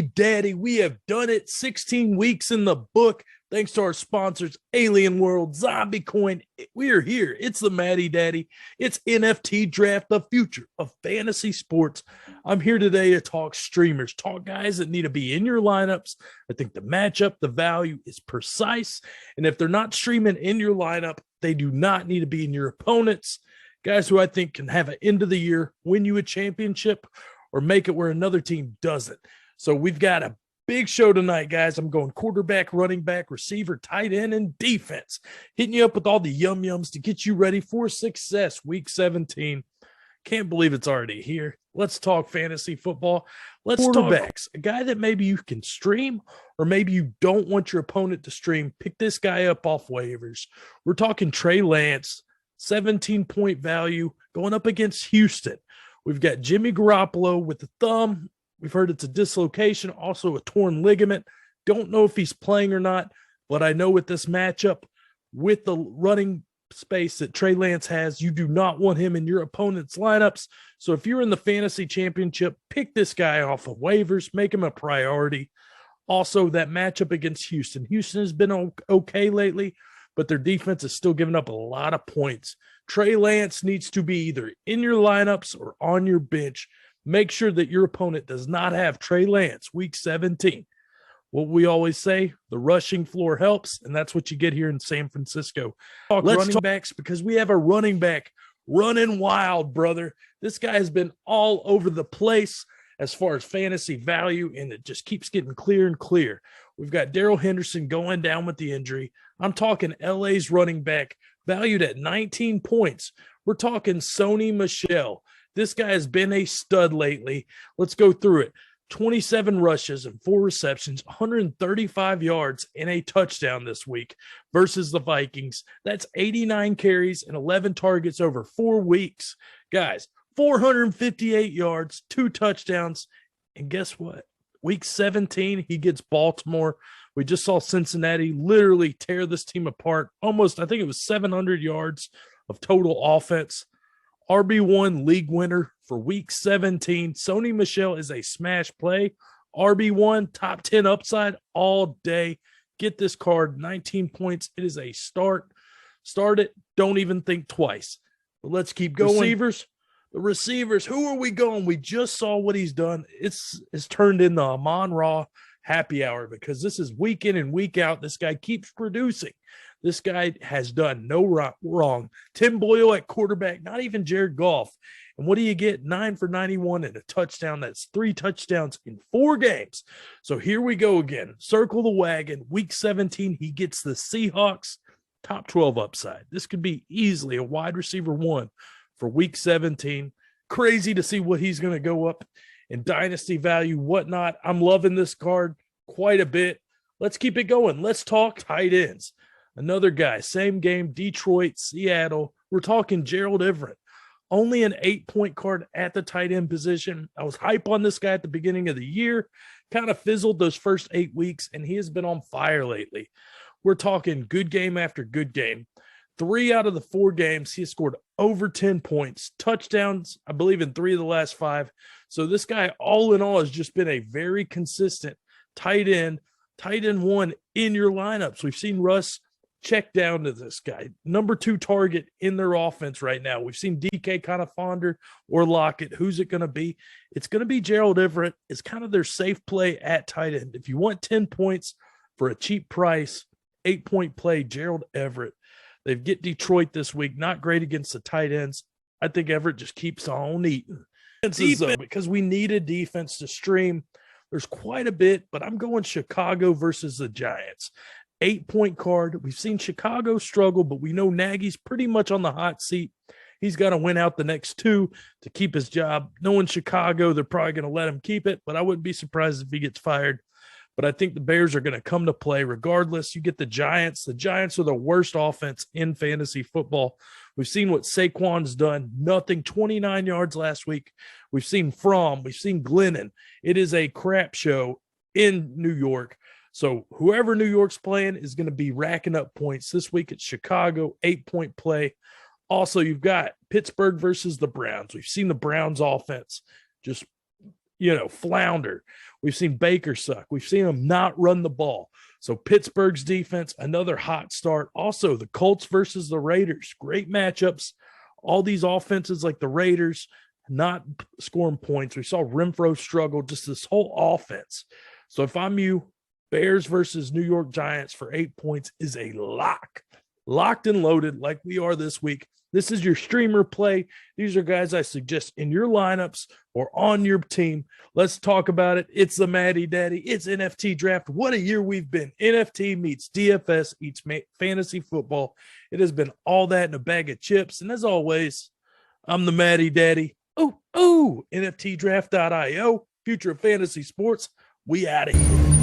MattyDaddy. We have done it. 16 weeks in the book. Thanks to our sponsors, Alien World, Zombie Coin. We are here. It's the MattyDaddy. It's NFTDraft, the future of fantasy sports. I'm here today to talk streamers, talk guys that need to be in your lineups. I think the matchup, the value is precise. And if they're not streaming in your lineup, they do not need to be in your opponents. Guys who I think can have an end of the year, win you a championship, or make it where another team doesn't. So we've got a big show tonight, guys. I'm going quarterback, running back, receiver, tight end, and defense. Hitting you up with all the yum-yums to get you ready for success. Week 17. Can't believe it's already here. Let's talk fantasy football. Let's talk quarterbacks. A guy that maybe you can stream or maybe you don't want your opponent to stream. Pick this guy up off waivers. We're talking Trey Lance, 17-point value going up against Houston. We've got Jimmy Garoppolo with the thumb. We've heard it's a dislocation, also a torn ligament. Don't know if he's playing or not, but I know with this matchup, with the running space that Trey Lance has, you do not want him in your opponent's lineups. So if you're in the fantasy championship, pick this guy off of waivers, make him a priority. Also, that matchup against Houston. Houston has been okay lately, but their defense is still giving up a lot of points. Trey Lance needs to be either in your lineups or on your bench. Make sure that your opponent does not have Trey Lance week 17. What we always say, the rushing floor helps, and that's what you get here in San Francisco. Let's talk backs because we have a running back running wild, brother. This guy has been all over the place as far as fantasy value, and it just keeps getting clear and clear. We've got Daryl Henderson going down with the injury. I'm talking LA's running back valued at 19 points. We're talking Sony Michel. This guy has been a stud lately. Let's go through it. 27 rushes and 4 receptions, 135 yards and a touchdown this week versus the Vikings. That's 89 carries and 11 targets over 4 weeks. Guys, 458 yards, 2 touchdowns. And guess what? Week 17, he gets Baltimore. We just saw Cincinnati literally tear this team apart. Almost, I think it was 700 yards of total offense. RB1 league winner for week 17. Sony Michel is a smash play. RB1, top 10 upside all day. Get this card, 19 points. It is a start. Start it. Don't even think twice. But let's keep going. The receivers, who are we going? We just saw what he's done. It's turned into a Amon-Ra happy hour because this is week in and week out. This guy keeps producing. This guy has done no wrong. Tim Boyle at quarterback, not even Jared Goff. And what do you get? 9 for 91 and a touchdown. That's 3 touchdowns in 4 games. So here we go again. Circle the wagon. Week 17, he gets the Seahawks top 12 upside. This could be easily a wide receiver 1 for week 17. Crazy to see what he's going to go up in dynasty value, whatnot. I'm loving this card quite a bit. Let's keep it going. Let's talk tight ends. Another guy, same game, Detroit, Seattle. We're talking Gerald Everett. Only an 8-point card at the tight end position. I was hype on this guy at the beginning of the year. Kind of fizzled those first 8 weeks, and he has been on fire lately. We're talking good game after good game. 3 out of the 4 games, he has scored over 10 points. Touchdowns, I believe, in 3 of the last 5. So this guy, all in all, has just been a very consistent tight end 1 in your lineups. We've seen Russ check down to this guy. Number 2 target in their offense right now. We've seen DK kind of fonder or Lockett. Who's it going to be? It's going to be Gerald Everett. It's kind of their safe play at tight end. If you want 10 points for a cheap price, 8-point play, Gerald Everett. They get Detroit this week. Not great against the tight ends. I think Everett just keeps on eating. Defense, because we need a defense to stream. There's quite a bit, but I'm going Chicago versus the Giants. 8-point card. We've seen Chicago struggle, but we know Nagy's pretty much on the hot seat. He's got to win out the next 2 to keep his job. Knowing Chicago, they're probably going to let him keep it, but I wouldn't be surprised if he gets fired. But I think the Bears are going to come to play regardless. You get the Giants. The Giants are the worst offense in fantasy football. We've seen what Saquon's done. Nothing, 29 yards last week. We've seen Fromm. We've seen Glennon. It is a crap show in New York. So whoever New York's playing is going to be racking up points. This week it's Chicago, 8-point play. Also, you've got Pittsburgh versus the Browns. We've seen the Browns offense just flounder. We've seen Baker suck. We've seen him not run the ball. So Pittsburgh's defense, another hot start. Also, the Colts versus the Raiders, great matchups. All these offenses like the Raiders not scoring points. We saw Renfro struggle, just this whole offense. So if I'm you, Bears versus New York Giants for 8 points is a lock. Locked and loaded like we are this week. This is your streamer play. These are guys I suggest in your lineups or on your team. Let's talk about it. It's the MattyDaddy. It's NFT Draft. What a year we've been. NFT meets DFS eats fantasy football. It has been all that in a bag of chips. And as always, I'm the MattyDaddy. NFTDraft.io, future of fantasy sports. We out of here.